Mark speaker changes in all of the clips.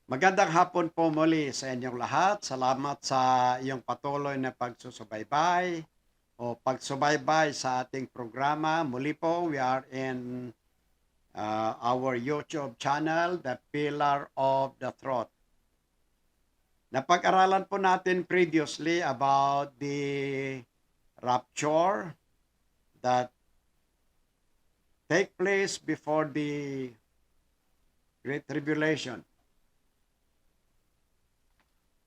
Speaker 1: Magandang hapon po muli sa inyong lahat. Salamat sa iyong patuloy na pagsusubaybay o pagsubaybay sa ating programa. Muli po, we are in our YouTube channel, The Pillar of the Throat. Napag-aralan po natin previously about the rapture that take place before the Great Tribulation.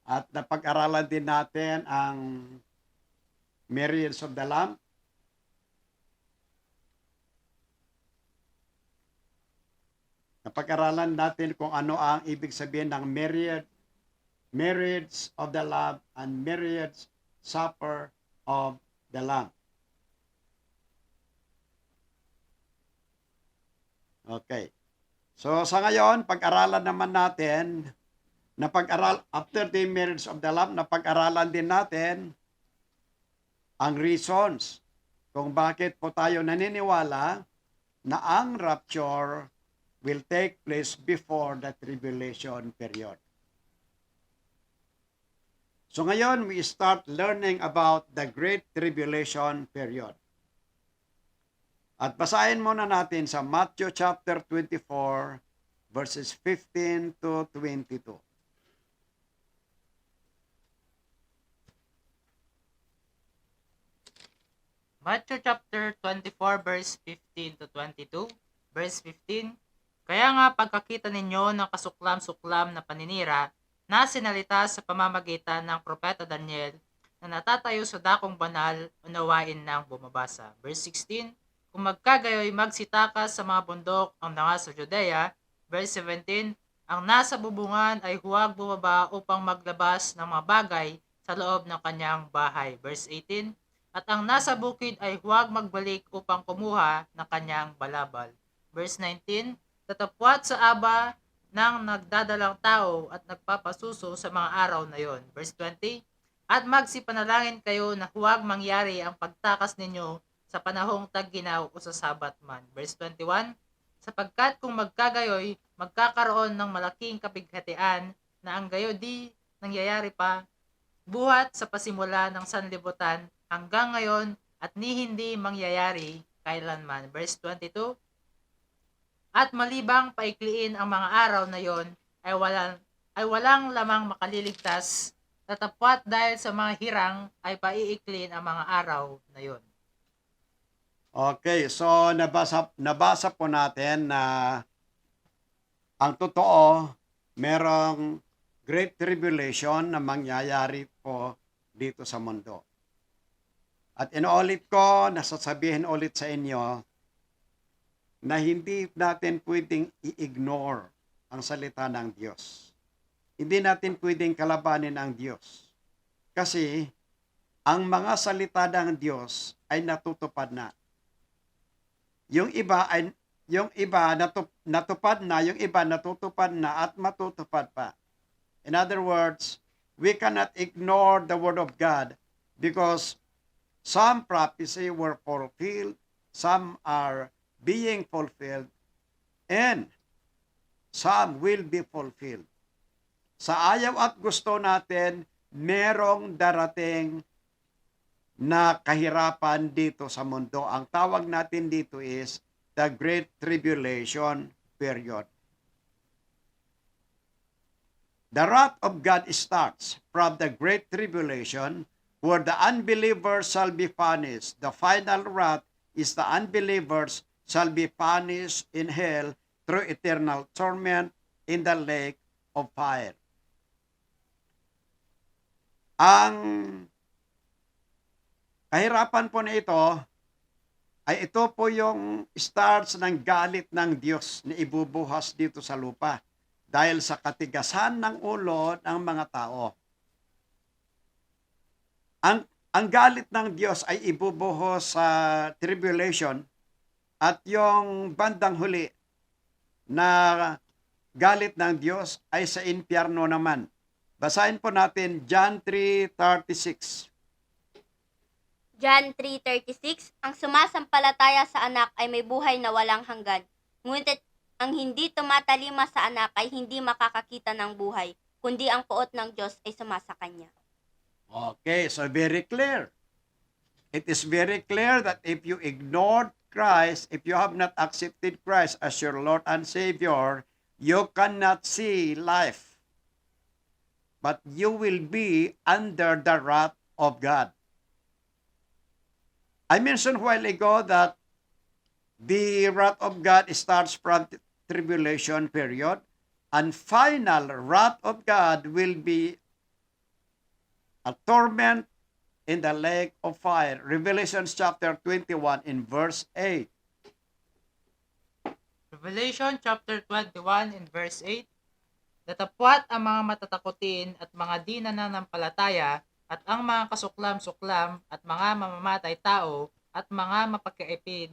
Speaker 1: At napag-aralan din natin ang myriads of the Lamb. Napag-aralan natin kung ano ang ibig sabihin ng myriads of the Lamb and myriads supper of the Lamb. Okay. So sa ngayon, pag-aralan naman natin, after the myriads of the Lamb, napag-aralan din natin ang reasons kung bakit po tayo naniniwala na ang rapture will take place before the tribulation period. So ngayon, we start learning about the Great Tribulation period. At basahin muna natin sa Matthew chapter 24, verses 15 to 22.
Speaker 2: Matthew chapter 24 verse 15 to 22. Verse 15, Kaya nga pagkakita ninyo ng kasuklam-suklam na paninira na sinalita sa pamamagitan ng propeta Daniel na natatayo sa dakong banal, unawain ng bumabasa. Verse 16, Kung magkagayoy magsitakas sa mga bundok ang mga sa Judea. Verse 17, Ang nasa bubungan ay huwag bumaba upang maglabas ng mga bagay sa loob ng kanyang bahay. Verse 18, At ang nasa bukid ay huwag magbalik upang kumuha ng kanyang balabal. Verse 19, Tatapwat sa aba ng nagdadalang tao at nagpapasuso sa mga araw na yon. Verse 20, At magsipanalangin kayo na huwag mangyari ang pagtakas ninyo sa panahong tagginaw o sa sabat man. Verse 21, Sapagkat kung magkagayoy, magkakaroon ng malaking kapighatian na ang gayo di nangyayari pa buhat sa pasimula ng sanlibutan hanggang ngayon at ni hindi mangyayari kailanman. Verse 22, At malibang paikliin ang mga araw na yon ay walang lamang makaliligtas, tatapwat dahil sa mga hirang ay paiiklin ang mga araw na yon.
Speaker 1: Okay, so nabasa po natin na ang totoo, merong Great Tribulation na mangyayari po dito sa mundo. At inuulit ko, nasasabihin ulit sa inyo, na hindi natin pwedeng i-ignore ang salita ng Diyos. Hindi natin pwedeng kalabanin ang Diyos. Kasi ang mga salita ng Diyos ay natutupad na. Yung iba natupad na, yung iba natutupad na at matutupad pa. In other words, we cannot ignore the word of God because some prophecy were fulfilled, some are being fulfilled, and some will be fulfilled. Sa ayaw at gusto natin, merong darating na kahirapan dito sa mundo. Ang tawag natin dito is the Great Tribulation period. The wrath of God starts from the Great Tribulation where the unbelievers shall be punished. The final wrath is the unbelievers shall be punished in hell through eternal torment in the lake of fire. Ang kahirapan po na ito ay ito po yung starts ng galit ng Diyos na ibubuhas dito sa lupa dahil sa katigasan ng ulo ng mga tao. Ang galit ng Diyos ay ibubuhos sa tribulation at yung bandang huli na galit ng Diyos ay sa impyerno naman. Basahin po natin John 3:36.
Speaker 3: John 3:36, Ang sumasampalataya sa anak ay may buhay na walang hanggan. Ang hindi tumatalima sa anak ay hindi makakakita ng buhay, kundi ang poot ng Diyos ay sumasa kanya.
Speaker 1: Okay, so very clear. It is very clear that if you ignored Christ, if you have not accepted Christ as your Lord and Savior, you cannot see life. But you will be under the wrath of God. I mentioned a while ago that the wrath of God starts from the tribulation period, and final wrath of God will be a torment in the lake of fire. Revelation chapter 21 in verse 8.
Speaker 2: Revelation chapter 21 and verse 8. Datapwat ang mga matatakutin at mga di nananampalataya at ang mga kasuklam-suklam at mga mamamatay tao at mga mapagkaipid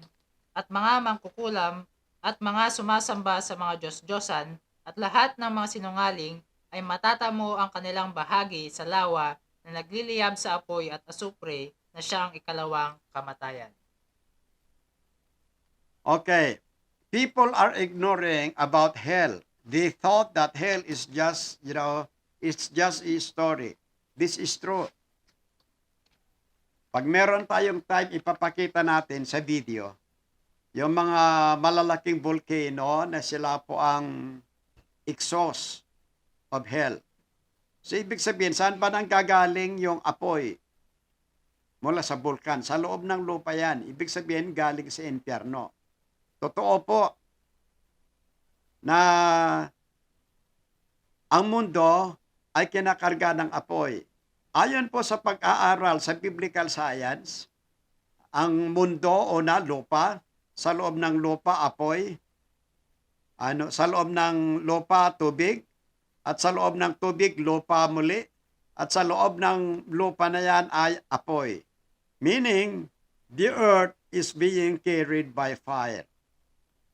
Speaker 2: at mga mangkukulam at mga sumasamba sa mga Diyos-Diyosan at lahat ng mga sinungaling ay matatamo ang kanilang bahagi sa lawa na nagliliyab sa apoy at asupre na siyang ikalawang kamatayan.
Speaker 1: Okay, people are ignoring about hell. They thought that hell is just, it's just a story. This is true. Pag meron tayong time, ipapakita natin sa video yung mga malalaking volcano na sila po ang exhaust of hell. So, ibig sabihin, saan ba nang gagaling yung apoy? Mula sa bulkan. Sa loob ng lupa yan. Ibig sabihin, galing sa impyerno. Totoo po na ang mundo ay kinakarga ng apoy. Ayon po sa pag-aaral sa biblical science, ang mundo o na lupa, sa loob ng lupa apoy, sa loob ng lupa tubig, at sa loob ng tubig lupa muli, at sa loob ng lupa na yan ay apoy. Meaning, the earth is being carried by fire.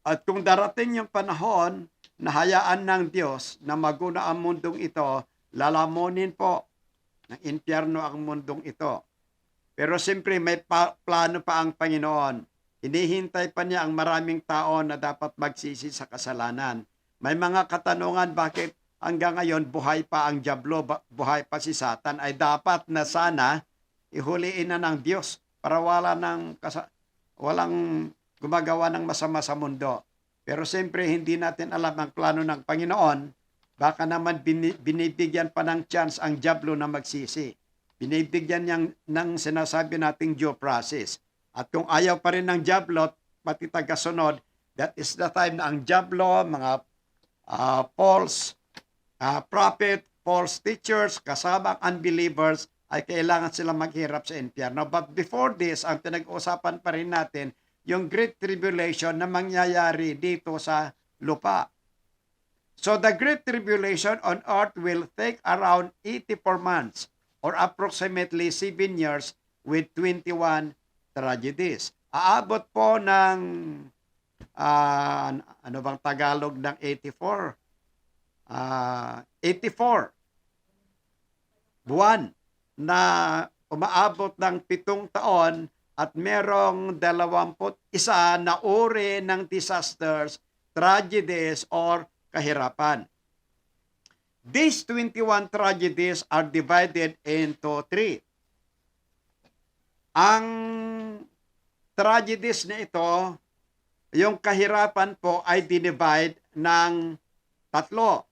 Speaker 1: At kung darating yung panahon na hayaan ng Diyos na maguna ang mundong ito, lalamunin po ng impyerno ang mundong ito. Pero siyempre may plano pa ang Panginoon. Hinihintay pa niya ang maraming tao na dapat magsisi sa kasalanan. May mga katanungan bakit hanggang ngayon buhay pa ang dyablo, buhay pa si Satan, ay dapat na sana ihuliin na ng Diyos para walang gumagawa ng masama sa mundo. Pero siyempre hindi natin alam ang plano ng Panginoon. Baka naman binibigyan pa ng chance ang dyablo na magsisi. Binibigyan niya ng sinasabi nating due process. At kung ayaw pa rin ng dyablo, pati tagasunod, that is the time na ang dyablo, mga false prophet, false teachers, kasama ang unbelievers, ay kailangan sila maghirap sa impyerno. But before this, ang pinag-usapan pa rin natin, yung Great Tribulation na mangyayari dito sa lupa. So the Great Tribulation on earth will take around 84 months or approximately 7 years with 21 tragedies. Aabot po ng ano bang Tagalog ng 84? 84 buwan na umaabot ng 7 taon at merong 21 na uri ng disasters, tragedies, or kahirapan. These 21 tragedies are divided into 3. Ang tragedies na ito, yung kahirapan po ay dinivide ng 3.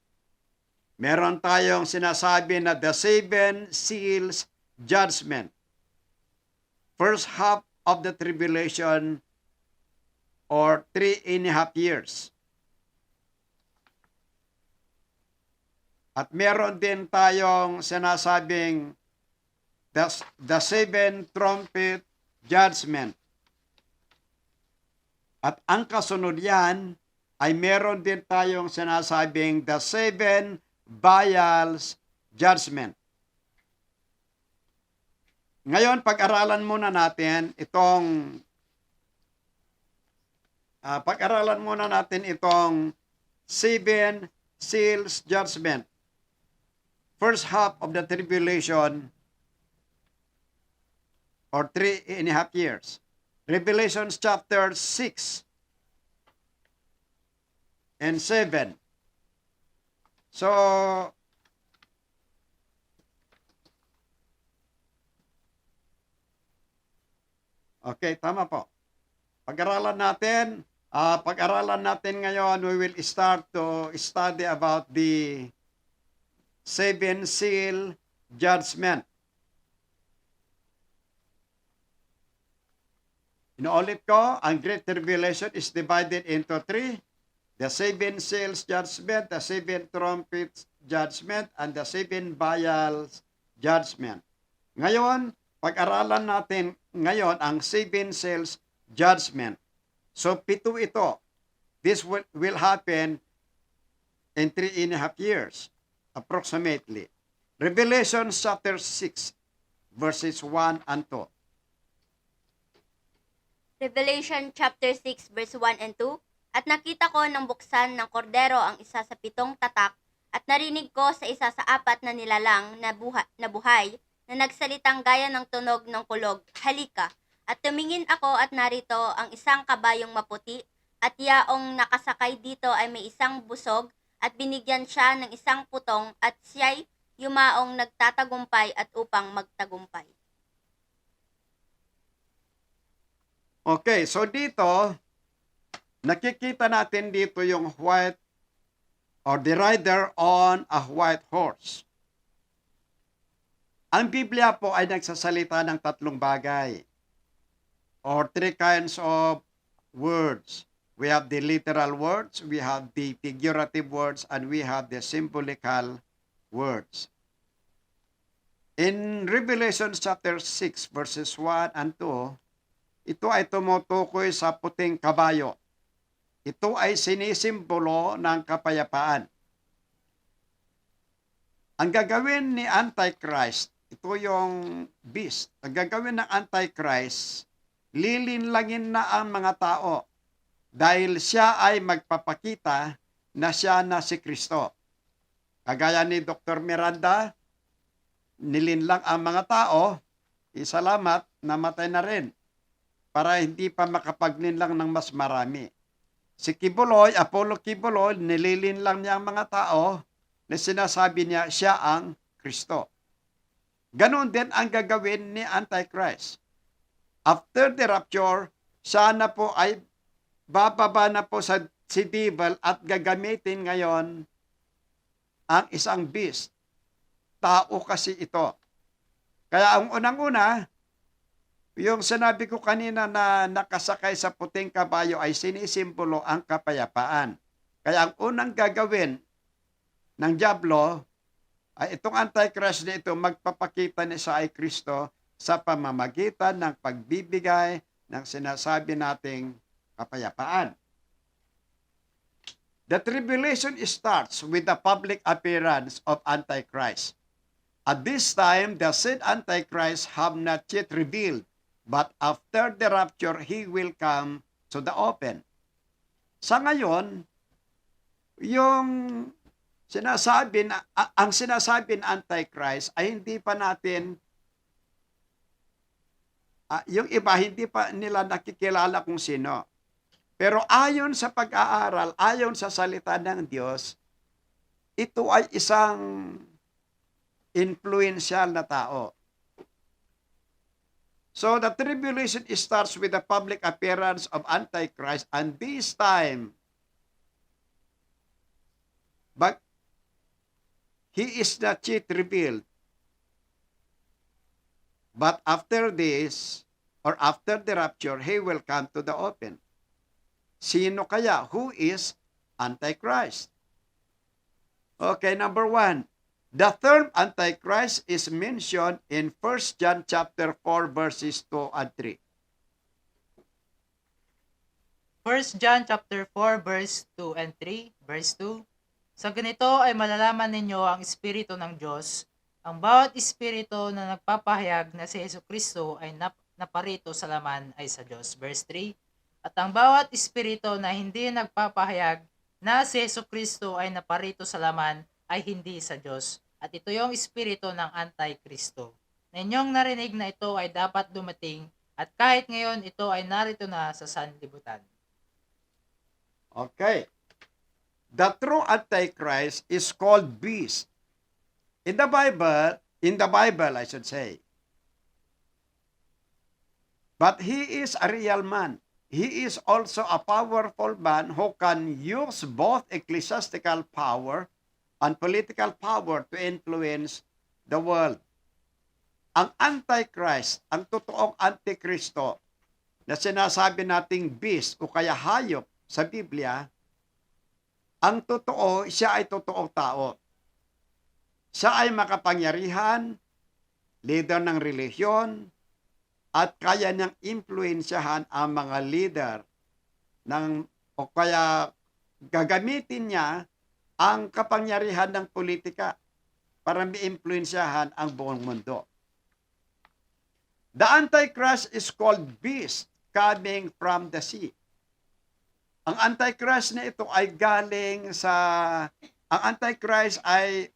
Speaker 1: Meron tayong sinasabi na the 7 seals judgment. First half of the tribulation or 3.5 years. At meron din tayong sinasabing the 7 trumpet judgment. At ang kasunod yan ay meron din tayong sinasabing the 7 vials judgment. Ngayon, pag-aralan muna natin itong 7 seals judgment. First half of the tribulation or 3.5 years. Revelation chapter 6 and 7. So, okay, tama po. Pag-aralan natin ngayon, we will start to study about the 7 seal judgment. Inuulit ko, ang Great Tribulation is divided into 3. The 7 seals judgment, the 7 trumpets judgment, and the 7 vials judgment. Ngayon, pag-aralan natin ngayon ang 7 seals judgment. So, 7 ito. This will happen in 3.5 years, approximately. Revelation chapter 6, verses 1 and 2.
Speaker 3: Revelation chapter 6 verse 1 and 2. At nakita ko nang buksan ng kordero ang isa sa 7 tatak, at narinig ko sa isa sa 4 na nilalang na buhay na nagsalitang gaya ng tunog ng kulog, halika. At tumingin ako at narito ang isang kabayong maputi, at yaong nakasakay dito ay may isang busog, at binigyan siya ng isang putong, at siya'y yumaong nagtatagumpay at upang magtagumpay.
Speaker 1: Okay, so dito, nakikita natin dito yung white or the rider on a white horse. Ang Biblia po ay nagsasalita ng 3 bagay or 3 kinds of words. We have the literal words, we have the figurative words, and we have the symbolical words. In Revelation chapter 6 verses 1 and 2, ito ay tumutukoy sa puting kabayo. Ito ay sinisimbolo ng kapayapaan. Ang gagawin ni Antichrist, ito yung beast. Ang gagawin ng Antichrist, lilinlangin na ang mga tao dahil siya ay magpapakita na siya na si Kristo. Kagaya ni Dr. Miranda, nilinlang ang mga tao, salamat, namatay na rin para hindi pa makapaglinlang ng mas marami. Si Kibuloy, Apollo Kibuloy, nililinlang niya ang mga tao na sinasabi niya siya ang Kristo. Ganon din ang gagawin ni Antichrist. After the rapture, sana po ay bababa na po si devil at gagamitin ngayon ang isang beast. Tao kasi ito. Kaya ang unang-una, yung sinabi ko kanina na nakasakay sa puting kabayo ay sinisimbolo ang kapayapaan. Kaya ang unang gagawin ng Diablo ay itong Antichrist na ito magpapakita na siya ay Kristo sa pamamagitan ng pagbibigay ng sinasabi nating kapayapaan. The tribulation starts with the public appearance of Antichrist. At this time, the said Antichrist have not yet revealed, but after the rapture, he will come to the open. Sa ngayon, yung ang sinasabi ng Antichrist ay hindi pa natin, yung iba hindi pa nila nakikilala kung sino. Pero ayon sa pag-aaral, ayon sa salita ng Diyos, ito ay isang influential na tao. So the tribulation starts with the public appearance of Antichrist, and this time, but he is not yet revealed. But after this, or after the rapture, he will come to the open. Sino kaya? Who is Antichrist? Okay, number 1. The term Antichrist is mentioned in 1 John chapter 4 verses 2 and 3.
Speaker 2: 1 John chapter 4 verse 2 and 3, verse 2. Sa ganito ay malalaman ninyo ang Espiritu ng Diyos. Ang bawat Espiritu na nagpapahayag na si Jesucristo ay naparito sa laman ay sa Diyos. Verse 3. At ang bawat Espiritu na hindi nagpapahayag na si Jesucristo ay naparito sa laman ay hindi sa Diyos. At ito yung Espiritu ng Antikristo. Na inyong narinig na ito ay dapat dumating at kahit ngayon ito ay narito na sa sanlibutan.
Speaker 1: Okay. The true Antichrist is called beast. In the Bible, I should say. But he is a real man. He is also a powerful man who can use both ecclesiastical power and political power to influence the world. Ang Antichrist, ang totoong Antikristo na sinasabi nating beast o kaya hayop sa Biblia, ang totoo, siya ay totoong tao. Siya ay makapangyarihan, leader ng relihiyon, at kaya niyang impluensyahan ang mga leader o kaya gagamitin niya ang kapangyarihan ng politika para maimpluensyahan ang buong mundo. The Antichrist is called beast coming from the sea. Ang Antichrist na ito ay ang Antichrist ay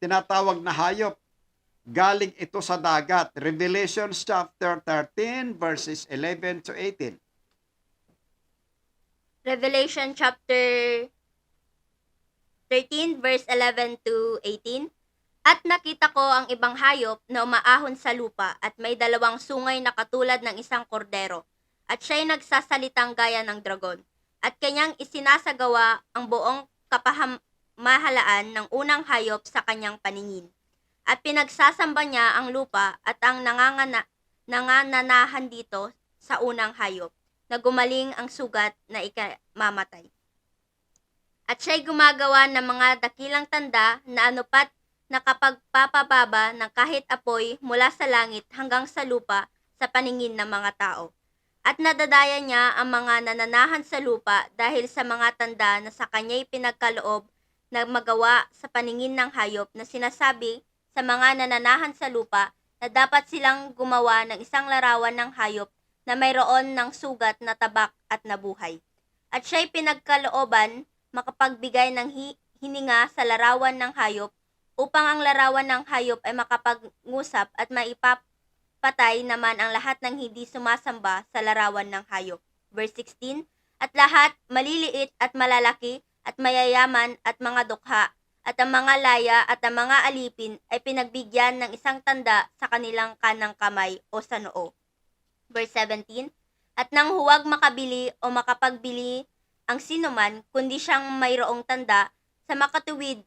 Speaker 1: tinatawag na hayop. Galing ito sa dagat. Revelation chapter 13 verses 11 to 18.
Speaker 3: Revelation chapter 13 verse 11 to 18. At nakita ko ang ibang hayop na umaahon sa lupa at may dalawang sungay na katulad ng isang kordero. At siya'y nagsasalitang gaya ng dragon. At kanyang isinasagawa ang buong kapahamahalaan ng unang hayop sa kanyang paningin. At pinagsasamba niya ang lupa at ang nangananahan dito sa unang hayop, na gumaling ang sugat na ikamamatay. At siya'y gumagawa ng mga dakilang tanda na anupat na kapagpapababa ng kahit apoy mula sa langit hanggang sa lupa sa paningin ng mga tao. At nadadaya niya ang mga nananahan sa lupa dahil sa mga tanda na sa kanya'y pinagkaloob na magawa sa paningin ng hayop na sinasabi sa mga nananahan sa lupa na dapat silang gumawa ng isang larawan ng hayop na mayroon ng sugat na tabak at nabuhay. At siya'y pinagkalooban makapagbigay ng hininga sa larawan ng hayop upang ang larawan ng hayop ay makapag-ngusap at maipapatay naman ang lahat ng hindi sumasamba sa larawan ng hayop. Verse 16, at lahat maliliit at malalaki at mayayaman at mga dukha at ang mga laya at ang mga alipin ay pinagbigyan ng isang tanda sa kanilang kanang kamay o sa noo. Verse 17, at nang huwag makabili o makapagbili ang sinuman kundi siyang mayroong tanda sa makatuwid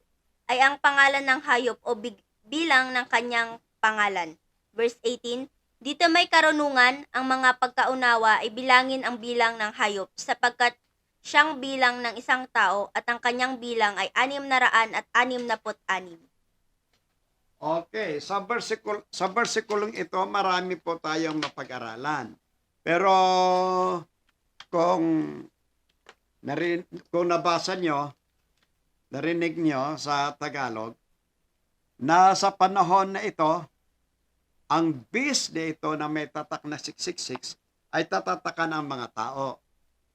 Speaker 3: ay ang pangalan ng hayop o bilang ng kanyang pangalan. Verse 18, dito may karunungan ang mga pagkaunawa ay bilangin ang bilang ng hayop sapagkat siyang bilang ng isang tao at ang kanyang bilang ay 666.
Speaker 1: Okay, sa versikulong ito, marami po tayong mapag-aralan. Pero kung nabasa nyo, narinig nyo sa Tagalog, na sa panahon na ito, ang beast na ito na may tatak na 666 ay tatatakan ang mga tao.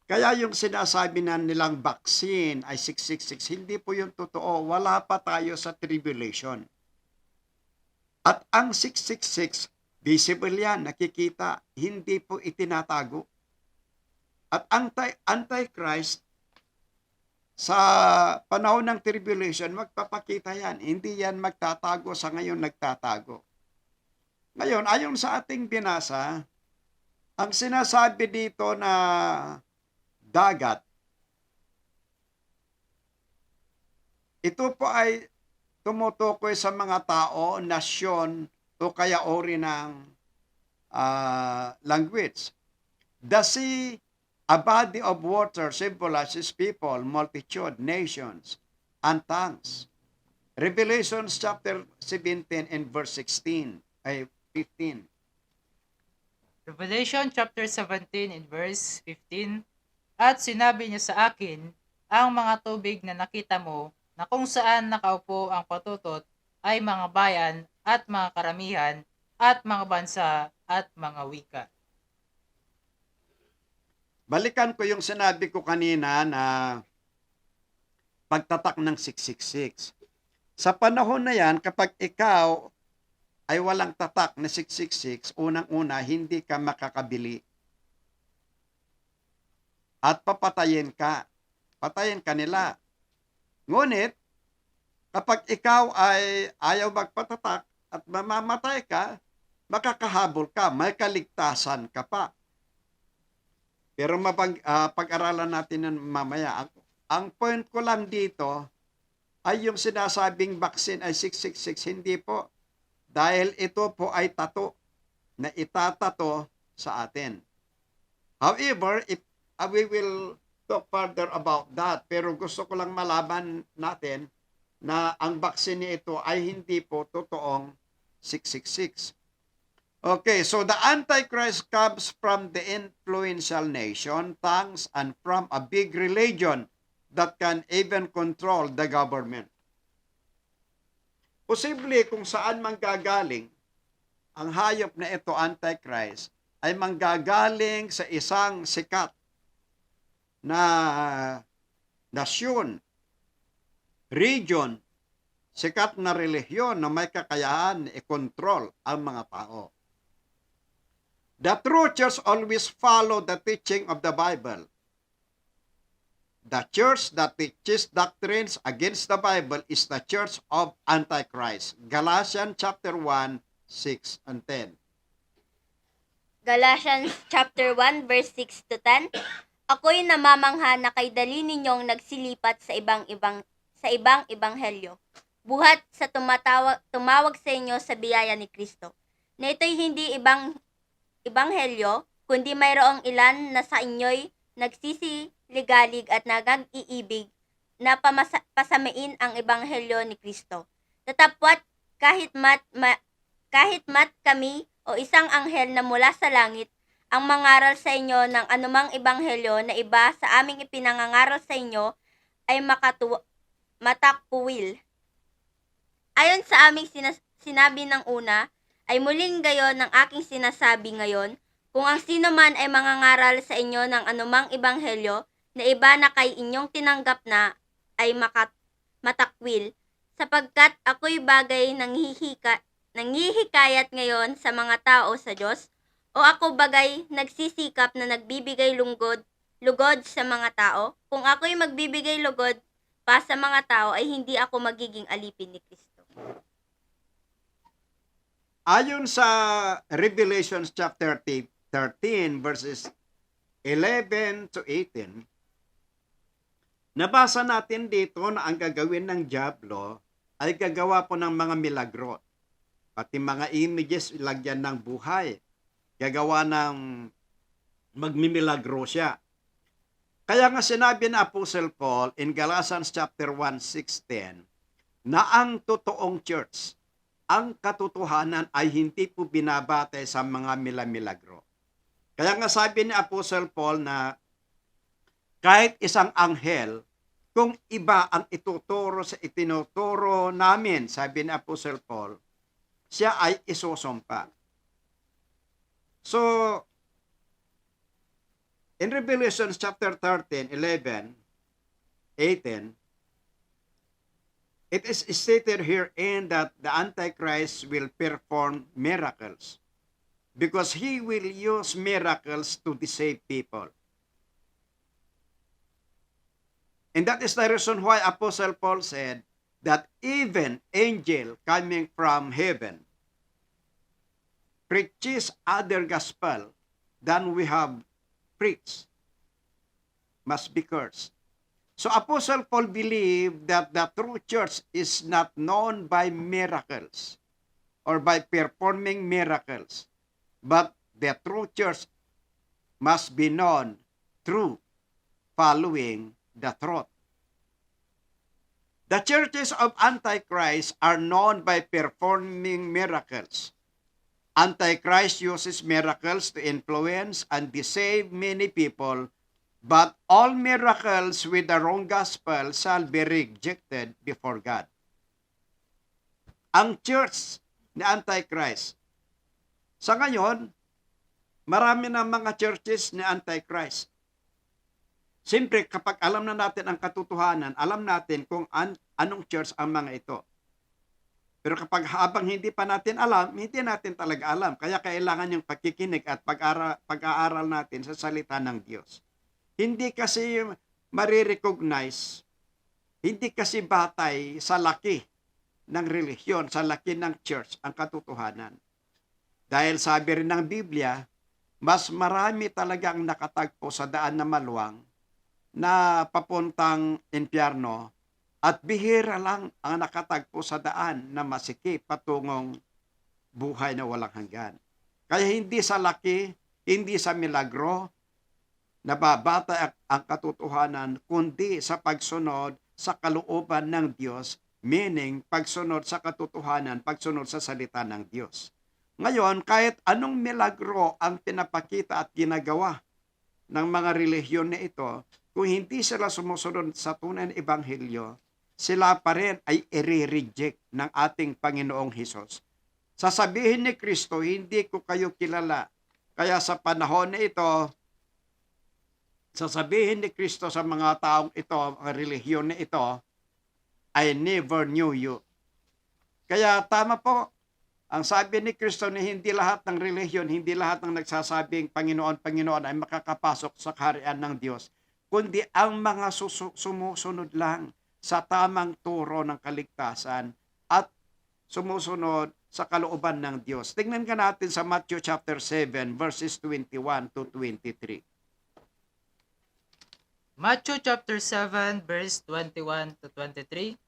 Speaker 1: Kaya yung sinasabi na nilang vaccine ay 666, hindi po yung totoo. Wala pa tayo sa tribulation. At ang 666, visible yan, nakikita, hindi po itinatago. At Antichrist, sa panahon ng tribulation, magpapakita yan. Hindi yan magtatago, sa ngayon nagtatago. Ngayon, ayon sa ating binasa, ang sinasabi dito na dagat, ito po ay tumutukoy sa mga tao, nasyon, o kaya ori ng language. The sea, a body of water, symbolizes people, multitude, nations, and tongues. Revelation chapter 17 and verse 16, ay 15.
Speaker 2: Revelation chapter 17 and verse 15, at sinabi niya sa akin, ang mga tubig na nakita mo, na kung saan nakaupo ang patutot, ay mga bayan at mga karamihan at mga bansa at mga wika.
Speaker 1: Balikan ko yung sinabi ko kanina na pagtatak ng 666. Sa panahon na yan, kapag ikaw ay walang tatak na 666, unang-una, hindi ka makakabili. At papatayin ka. Patayin ka nila. Ngunit, kapag ikaw ay ayaw magpatatak at mamamatay ka, makakahabol ka, may kaligtasan ka pa. Pero pag-aralan natin yan mamaya. Ang point ko lang dito ay yung sinasabing vaccine ay 666, hindi po. Dahil ito po ay tato na itatato sa atin. However, we will talk further about that. Pero gusto ko lang malaman natin na ang vaccine ito ay hindi po totoong 666. Okay, so the Antichrist comes from the influential nation, tongues, and from a big religion that can even control the government. Posible kung saan manggagaling ang hayop na ito, Antichrist, ay manggagaling sa isang sikat na nasyon, region, sikat na relihiyon na may kakayahan i-control ang mga tao. The true church always follow the teaching of the Bible. The church that teaches doctrines against the Bible is the church of Antichrist. Galatians chapter 1, 6 and 10.
Speaker 3: Galatians chapter 1 verse 6 to 10. Ako'y namamangha na kay dali ninyong nagsilipat sa ibang ebanghelyo. Buhat sa tumawag sa inyo sa biyaya ni Kristo. Na ito'y hindi ebanghelyo, kundi mayroong ilan na sa inyo'y nagsisiligalig at nagag-iibig na pasamain ang ebanghelyo ni Kristo. Tatapwat kahit mat kami o isang anghel na mula sa langit ang mangaral sa inyo ng anumang ebanghelyo na iba sa aming ipinangangaral sa inyo ay matakwil. Ayon sa aming sinabi ng una, ay muling gayon ng aking sinasabi ngayon, kung ang sino man ay mangangaral sa inyo ng anumang ebanghelyo na iba na kay inyong tinanggap na ay matakwil, sapagkat ako'y bagay nanghihikayat ngayon sa mga tao sa Diyos, o ako bagay nagsisikap na nagbibigay lugod sa mga tao. Kung ako'y magbibigay lugod pa sa mga tao ay hindi ako magiging alipin ni Kristo.
Speaker 1: Ayon sa Revelation chapter 13 verses 11 to 18, nabasa natin dito na ang gagawin ng diablo ay gagawa po ng mga milagro. Pati mga images ilagyan ng buhay. Gagawa ng magmimilagro siya. Kaya nga sinabi na Apostle Paul in Galatians chapter 1, 6-10 na ang totoong church, ang katotohanan ay hindi po binabatay sa mga milagro. Kaya nga sabi ni Apostle Paul na kahit isang anghel, kung iba ang itinuturo namin, sabi ni Apostle Paul, siya ay isusumpa. So, in Revelation chapter 13, 11, 18, it is stated herein that the Antichrist will perform miracles because he will use miracles to deceive people. And that is the reason why Apostle Paul said that even angel coming from heaven preaches other gospel than we have preached must be cursed. So Apostle Paul believed that the true church is not known by miracles or by performing miracles, but the true church must be known through following the truth. The churches of Antichrist are known by performing miracles. Antichrist uses miracles to influence and deceive many people, but all miracles with the wrong gospel shall be rejected before God. Ang church ni Antichrist, sa ngayon, marami na mga churches ni Antichrist. Siyempre, kapag alam na natin ang katotohanan, alam natin kung anong church ang mga ito. Pero kapag habang hindi pa natin alam, hindi natin talaga alam. Kaya kailangan yung pagkikinig at pag-aaral natin sa salita ng Diyos. Hindi kasi marirecognize, Hindi kasi batay sa laki ng relihiyon, sa laki ng church ang katotohanan. Dahil sabi rin ng Biblia, mas marami talagang nakatagpo sa daan na maluwang na papuntang impyerno at bihira lang ang nakatagpo sa daan na masikip patungong buhay na walang hanggan. Kaya hindi sa laki, hindi sa milagro, nababata ang katotohanan, kundi sa pagsunod sa kalooban ng Diyos, meaning pagsunod sa katotohanan, pagsunod sa salita ng Diyos. Ngayon, kahit anong milagro ang pinapakita at ginagawa ng mga relihiyon na ito, kung hindi sila sumusunod sa tunay na ebanghelyo, sila pa rin ay i-reject ng ating Panginoong Hesus. Sasabihin ni Kristo, hindi ko kayo kilala. Kaya sa panahon na ito, sasabihin ni Kristo sa mga taong ito, mga relihiyon na ito, I never knew you. Kaya tama po, ang sabi ni Kristo na hindi lahat ng relihiyon, hindi lahat ng nagsasabing Panginoon, Panginoon ay makakapasok sa kaharian ng Diyos, kundi ang mga sumusunod lang sa tamang turo ng kaligtasan at sumusunod sa kalooban ng Diyos. Tingnan ka natin sa Matthew chapter 7 verses 21 to 23.
Speaker 2: Matthew chapter 7 verse 21 to 23.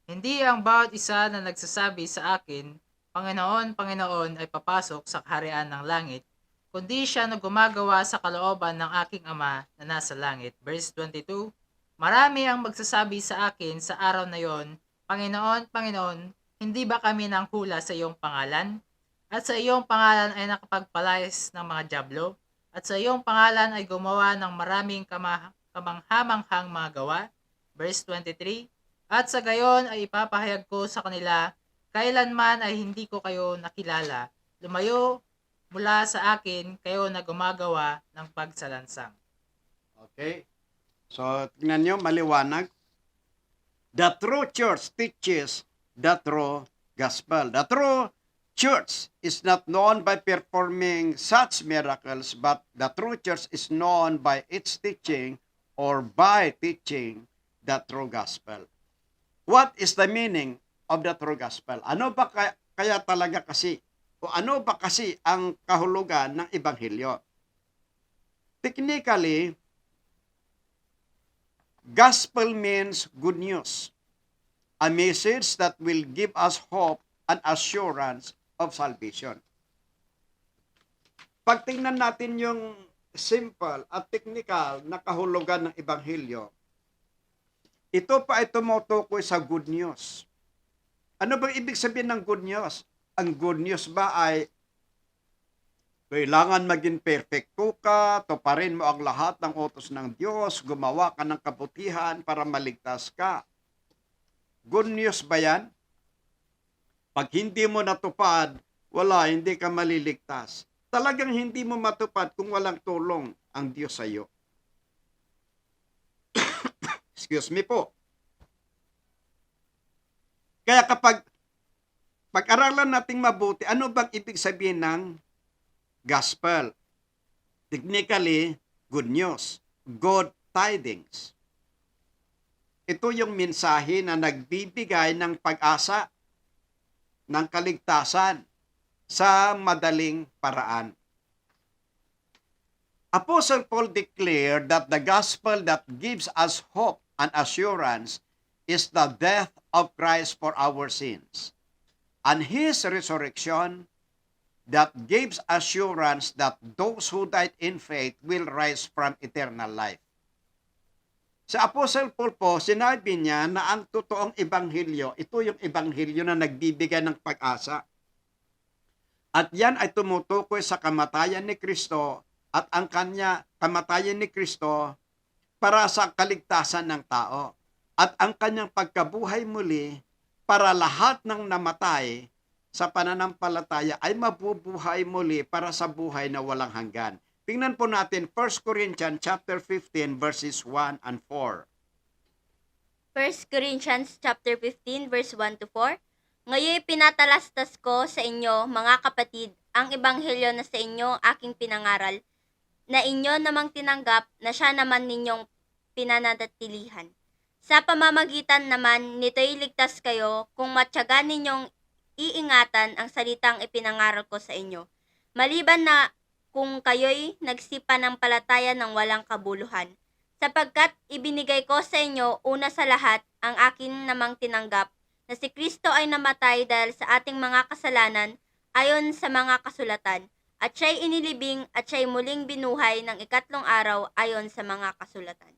Speaker 2: Hindi ang bawat isa na nagsasabi sa akin, Panginoon, Panginoon, ay papasok sa kaharian ng langit, kundi siya na gumagawa sa kalooban ng aking Ama na nasa langit. Verse 22. Marami ang magsasabi sa akin sa araw na yon, Panginoon, Panginoon, hindi ba kami nang hula sa iyong pangalan? At sa iyong pangalan ay nakapagpalayas ng mga dyablo? At sa iyong pangalan ay gumawa ng maraming kamanghamanghang mga gawa? Verse 23. At sa gayon ay ipapahayag ko sa kanila, kailanman ay hindi ko kayo nakilala. Lumayo mula sa akin kayo na gumagawa ng pagsalansang.
Speaker 1: Okay? So, tingnan nyo, maliwanag. The true church teaches the true gospel. The true church is not known by performing such miracles, but the true church is known by its teaching or by teaching the true gospel. What is the meaning of the true gospel? Ano ba kaya talaga kasi? O ano ba kasi ang kahulugan ng ebanghelyo? Technically, gospel means good news. A message that will give us hope and assurance of salvation. Pag tingnan natin yung simple at technical na kahulugan ng ebanghelyo, ito pa ay tumutukoy sa good news. Ano bang ibig sabihin ng good news? Ang good news ba ay kailangan maging perfecto ka, tuparin mo ang lahat ng utos ng Diyos, gumawa ka ng kabutihan para maligtas ka? Good news ba yan? Pag hindi mo natupad, hindi ka maliligtas. Talagang hindi mo matupad kung walang tulong ang Diyos sa iyo. Excuse me po. Kaya kapag pag-aralan nating mabuti, ano bang ibig sabihin ng gospel? Technically, good news, good tidings. Ito yung mensahe na nagbibigay ng pag-asa, ng kaligtasan sa madaling paraan. Apostle Paul declared that the gospel that gives us hope and assurance is the death of Christ for our sins, and His resurrection that gives assurance that those who died in faith will rise from eternal life. Sa Apostle Paul po, sinabi niya na ang totoong ebanghelyo, ito yung ebanghelyo na nagbibigay ng pag-asa. At yan ay tumutukoy sa kamatayan ni Kristo at ang kanya kamatayan ni Kristo para sa kaligtasan ng tao. At ang kanyang pagkabuhay muli para lahat ng namatay sa pananampalataya ay mabubuhay muli para sa buhay na walang hanggan. Tingnan po natin 1 Corinthians chapter 15 verses 1 and 4.
Speaker 3: 1 Corinthians chapter 15 verse 1 to 4. Ngayon pinatalastas ko sa inyo, mga kapatid, ang ebanghelyo na sa inyo aking pinangaral, na inyo namang tinanggap na siya naman ninyong pinananatilihan. Sa pamamagitan naman nito'y ligtas kayo kung matyaga ninyong iingatan ang salitang ipinangaral ko sa inyo. Maliban na kung kayo'y nagsipa ng palataya ng walang kabuluhan. Sapagkat ibinigay ko sa inyo una sa lahat ang akin namang tinanggap na si Kristo ay namatay dahil sa ating mga kasalanan ayon sa mga kasulatan, at siya'y inilibing at siya'y muling binuhay ng ikatlong araw ayon sa mga kasulatan.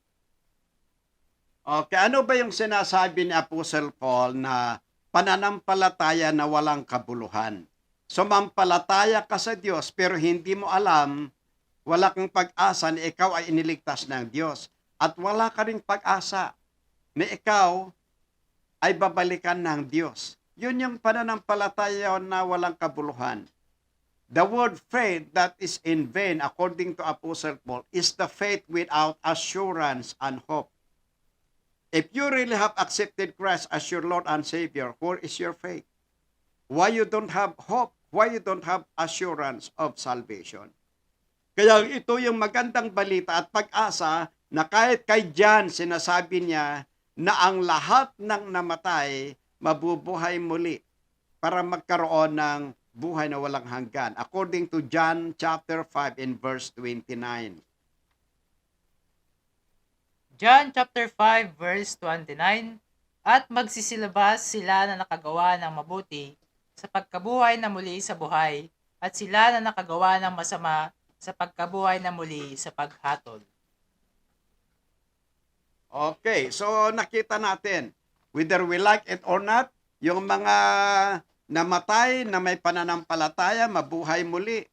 Speaker 1: Okay, ano ba yung sinasabi ni Apostle Paul na pananampalataya na walang kabuluhan? Sumampalataya ka sa Diyos pero hindi mo alam, wala kang pag-asa na ikaw ay iniligtas ng Diyos. At wala ka ring pag-asa na ikaw ay babalikan ng Diyos. Yun yung pananampalataya na walang kabuluhan. The word faith that is in vain, according to Apostle Paul, is the faith without assurance and hope. If you really have accepted Christ as your Lord and Savior, where is your faith? Why you don't have hope? Why you don't have assurance of salvation? Kaya ito yung magandang balita at pag-asa na kahit kay John sinasabi niya na ang lahat ng namatay mabubuhay muli para magkaroon ng buhay na walang hanggan. According to John chapter 5 and verse 29.
Speaker 2: John chapter 5 verse 29, at magsisilabas sila na nakagawa ng mabuti sa pagkabuhay na muli sa buhay, at sila na nakagawa ng masama sa pagkabuhay na muli sa paghatol.
Speaker 1: Okay, so nakita natin, whether we like it or not, yung mga namatay na may pananampalataya, mabuhay muli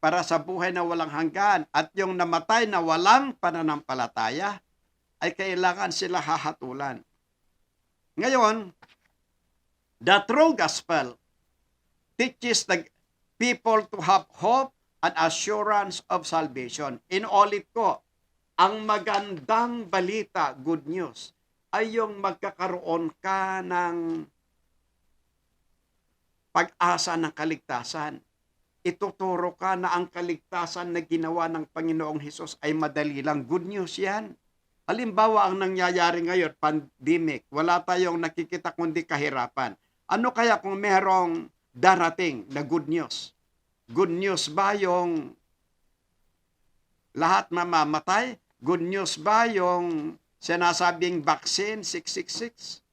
Speaker 1: para sa buhay na walang hanggan. At yung namatay na walang pananampalataya, ay kailangan sila hahatulan. Ngayon, the true gospel teaches the people to have hope and assurance of salvation. Inulit ko, ang magandang balita, good news, ay yung magkakaroon ka ng pag-asa ng kaligtasan. Ituturo ka na ang kaligtasan na ginawa ng Panginoong Hesus ay madali lang. Good news yan. Halimbawa, ang nangyayari ngayon, pandemic, wala tayong nakikita kundi kahirapan. Ano kaya kung merong darating na good news? Good news ba yung lahat mamamatay? Good news ba yung sinasabing vaccine 666?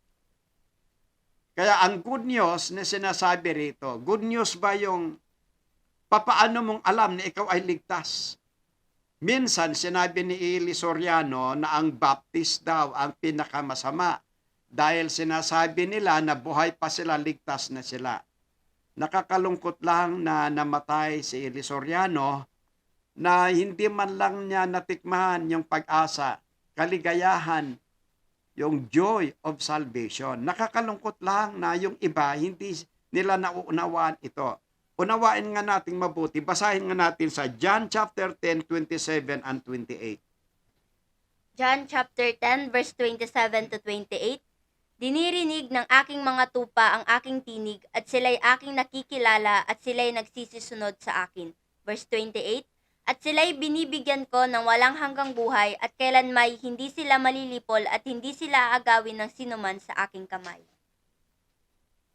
Speaker 1: Kaya ang good news na sinasabi rito, good news ba yung papaano mong alam na ikaw ay ligtas? Minsan, sinabi ni Eli Soriano na ang baptist daw ang pinakamasama dahil sinasabi nila na buhay pa sila, ligtas na sila. Nakakalungkot lang na namatay si Eli Soriano na hindi man lang niya natikman yung pag-asa, kaligayahan, yung joy of salvation. Nakakalungkot lang na yung iba hindi nila nauunawaan ito. Unawain nga natin mabuti. Basahin nga natin sa John chapter 10, 27 and 28.
Speaker 3: John chapter 10 verse 27 to 28. Dinirinig ng aking mga tupa ang aking tinig, at sila'y aking nakikilala, at sila'y nagsisisunod sa akin. Verse 28. At sila'y binibigyan ko ng walang hanggang buhay, at kailanmay hindi sila malilipol at hindi sila aagawin ng sinuman sa aking kamay.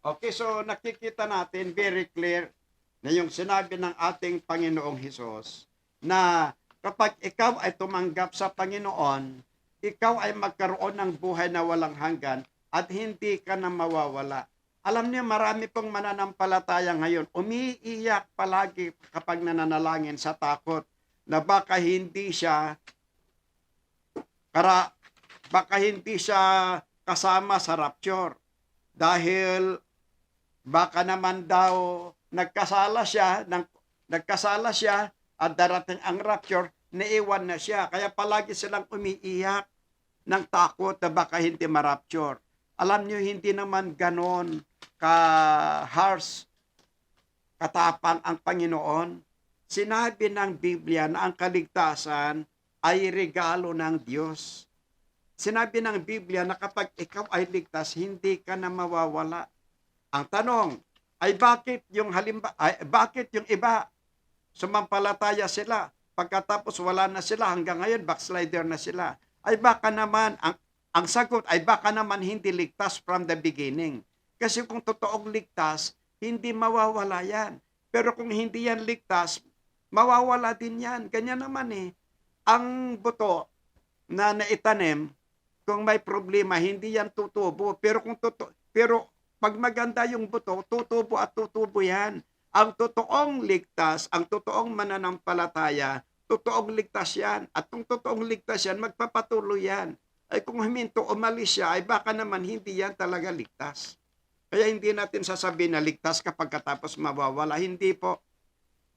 Speaker 1: Okay, so nakikita natin very clear na yung sinabi ng ating Panginoong Hesus na kapag ikaw ay tumanggap sa Panginoon, ikaw ay magkaroon ng buhay na walang hanggan at hindi ka na mawawala. Alam niyo, marami pong mananampalataya ngayon, umiiyak palagi kapag nananalangin sa takot na baka hindi siya kasama sa rapture dahil baka naman daw nagkasala siya at darating ang rapture, naiwan na siya. Kaya palagi silang umiiyak ng takot na baka hindi ma-rapture. Alam niyo, hindi naman ganon ka-harsh, katapang ang Panginoon. Sinabi ng Biblia na ang kaligtasan ay regalo ng Diyos. Sinabi ng Biblia na kapag ikaw ay ligtas, hindi ka na mawawala. Ang tanong ay bakit yung iba sumampalataya sila pagkatapos wala na sila hanggang ngayon backslider na sila? Ay baka naman Ang sagot ay baka naman hindi ligtas from the beginning. Kasi kung totoong ligtas, hindi mawawala yan. Pero kung hindi yan ligtas, mawawala din yan. Ganyan naman eh. Ang buto na naitanim, kung may problema, hindi yan tutubo. Pero pag maganda yung buto, tutubo at tutubo yan. Ang totoong ligtas, ang totoong mananampalataya, totoong ligtas yan. At kung totoong ligtas yan, magpapatuloy yan. Ay kung huminto, umalis siya, ay baka naman hindi yan talaga ligtas. Kaya hindi natin sasabihin na ligtas kapag katapos mawawala. Hindi po.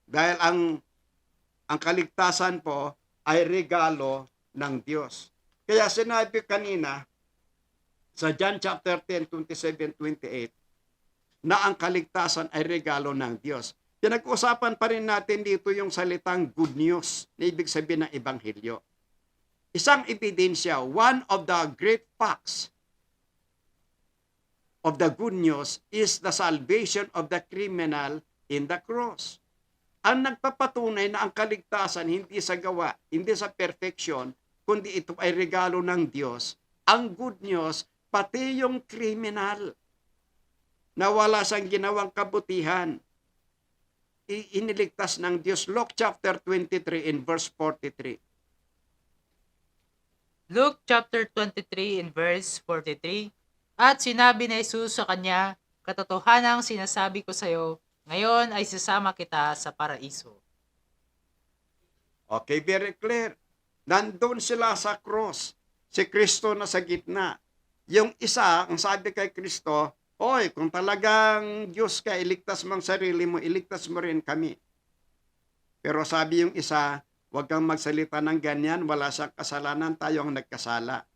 Speaker 1: Dahil ang kaligtasan po ay regalo ng Diyos. Kaya sinabi kanina sa John chapter 10, 27, 28 na ang kaligtasan ay regalo ng Diyos. Pinag-usapan pa rin natin dito yung salitang good news na ibig sabihin ng ebanghelyo. Isang ebidensya, one of the great facts of the good news is the salvation of the criminal in the cross. Ang nagpapatunay na ang kaligtasan hindi sa gawa, hindi sa perfection, kundi ito ay regalo ng Diyos. Ang good news, pati yung criminal na wala siyang ginawang kabutihan, iniligtas ng Diyos. Luke chapter 23 in verse 43.
Speaker 2: Luke chapter 23 in verse 43, At sinabi ni Jesus sa kanya, Katotohanang sinasabi ko sa iyo, ngayon ay sasama kita sa paraiso.
Speaker 1: Okay, very clear. Nandun sila sa cross. Si Kristo na sa gitna. Yung isa, ang sabi kay Kristo, Oy, kung talagang Diyos ka, iligtas mo ang sarili mo, iligtas mo rin kami. Pero sabi yung isa, huwag kang magsalita ng ganyan, wala siyang kasalanan, tayo ang nagkasala.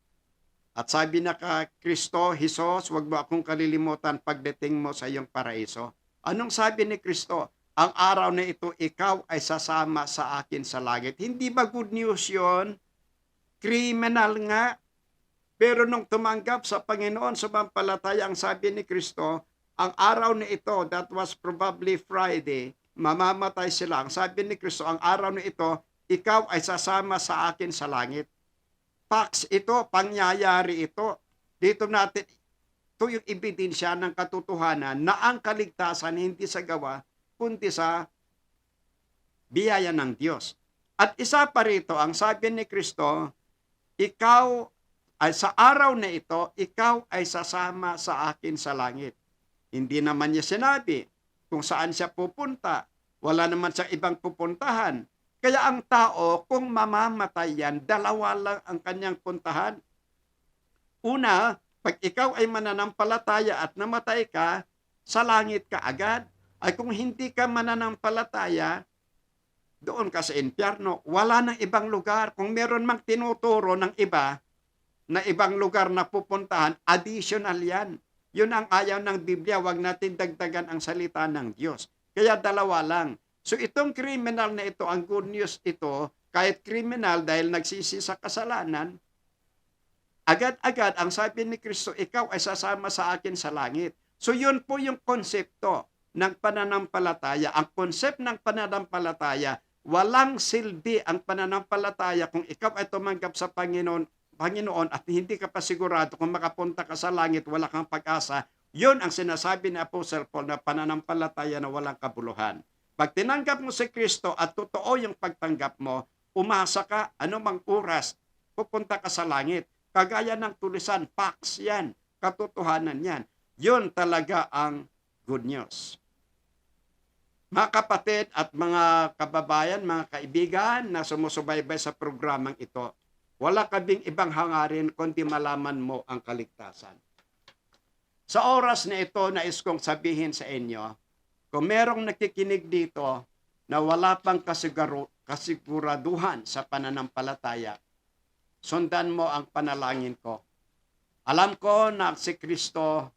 Speaker 1: At sabi na ka, Kristo, Jesus, huwag mo akong kalilimutan pagdating mo sa iyong paraiso. Anong sabi ni Kristo? Ang araw na ito, ikaw ay sasama sa akin sa langit. Hindi ba good news yon? Criminal nga. Pero nung tumanggap sa Panginoon, sumampalataya, ang sabi ni Kristo, ang araw na ito, that was probably Friday, mamamatay sila. Ang sabi ni Kristo, ang araw na ito, ikaw ay sasama sa akin sa langit. Facts ito, pangyayari ito. Dito natin, ito yung ebidensya ng katotohanan na ang kaligtasan hindi sa gawa, kundi sa biyaya ng Diyos. At isa pa rito, ang sabi ni Kristo, ikaw ay sa araw na ito, ikaw ay sasama sa akin sa langit. Hindi naman niya sinabi kung saan siya pupunta. Wala naman siyang ibang pupuntahan. Kaya ang tao, kung mamamatay yan, dalawa lang ang kanyang puntahan. Una, pag ikaw ay mananampalataya at namatay ka, sa langit ka agad. Ay kung hindi ka mananampalataya, doon ka sa impyerno. Wala nang ibang lugar. Kung meron mang tinuturo ng iba, na ibang lugar na pupuntahan, additional yan. Yun ang ayaw ng Biblia, wag natin dagdagan ang salita ng Diyos. Kaya dalawa lang. So itong criminal na ito, ang good news ito, kahit criminal dahil nagsisi sa kasalanan, agad-agad ang sabi ni Kristo, ikaw ay sasama sa akin sa langit. So yun po yung konsepto ng pananampalataya. Ang konsept ng pananampalataya, walang silbi ang pananampalataya kung ikaw ay tumanggap sa Panginoon at hindi ka pa sigurado kung makapunta ka sa langit, wala kang pag-asa. Yun ang sinasabi ni Apostle Paul na pananampalataya na walang kabuluhan. Pag tinanggap mo si Kristo at totoo yung pagtanggap mo, umasa ka, anumang oras, pupunta ka sa langit. Kagaya ng tulisan, facts yan, katotohanan yan. Yun talaga ang good news. Mga kapatid at mga kababayan, mga kaibigan na sumusubaybay sa programang ito, wala kabing ibang hangarin kundi malaman mo ang kaligtasan. Sa oras na ito, nais kong sabihin sa inyo, kung merong nakikinig dito na wala pang kasiguraduhan sa pananampalataya, sundan mo ang panalangin ko. Alam ko na si Kristo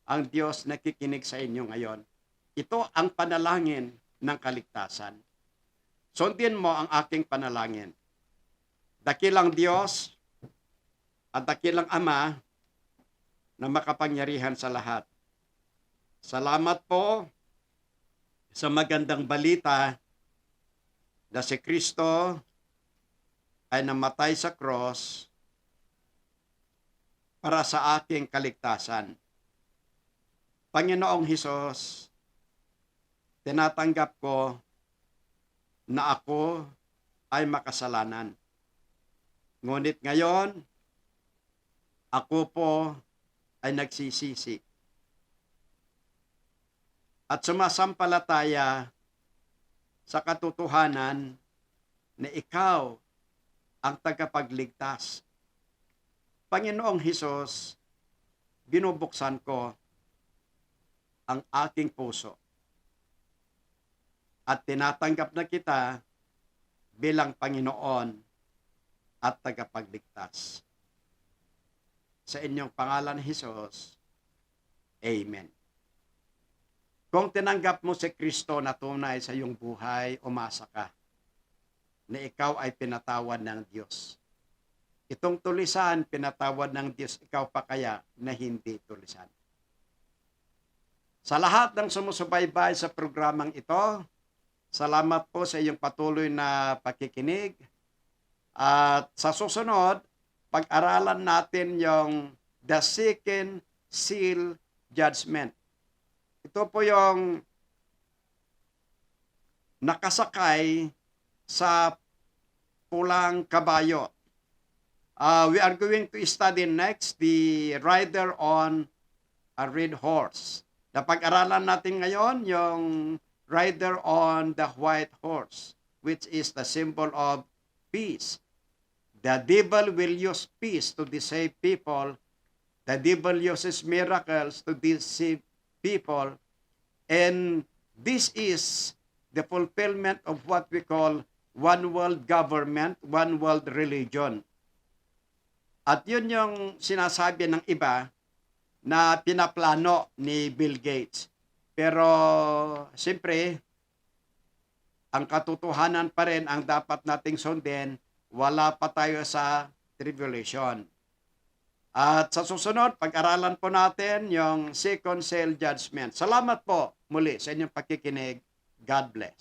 Speaker 1: ang Diyos nakikinig sa inyo ngayon. Ito ang panalangin ng kaligtasan. Sundin mo ang aking panalangin. Dakilang Diyos at dakilang Ama na makapangyarihan sa lahat. Salamat po sa magandang balita na si Kristo ay namatay sa cross para sa aking kaligtasan. Panginoong Hesus, tinatanggap ko na ako ay makasalanan. Ngunit ngayon, ako po ay nagsisisi. At sumasampalataya sa katotohanan na ikaw ang tagapagligtas. Panginoong Hesus, binubuksan ko ang aking puso at tinatanggap na kita bilang Panginoon at tagapagligtas. Sa inyong pangalan, Hesus, Amen. Kung tinanggap mo si Kristo na tunay sa iyong buhay, umasa ka na ikaw ay pinatawad ng Diyos. Itong tulisan, pinatawad ng Diyos, ikaw pa kaya na hindi tulisan. Sa lahat ng sumusubaybay sa programang ito, salamat po sa iyong patuloy na pakikinig. At sa susunod, pag-aralan natin yung the second seal judgment. Ito po yung nakasakay sa pulang kabayo. We are going to study next the rider on a red horse. Napag-aralan natin ngayon yung rider on the white horse, which is the symbol of peace. The devil will use peace to deceive people. The devil uses miracles to deceive people. And this is the fulfillment of what we call one world government, one world religion. At yun yung sinasabi ng iba na pinaplano ni Bill Gates. Pero siyempre, ang katotohanan pa rin ang dapat nating sundin, wala pa tayo sa tribulation. At sa susunod, pag-aralan po natin yung second seal judgment. Salamat po muli sa inyong pakikinig. God bless.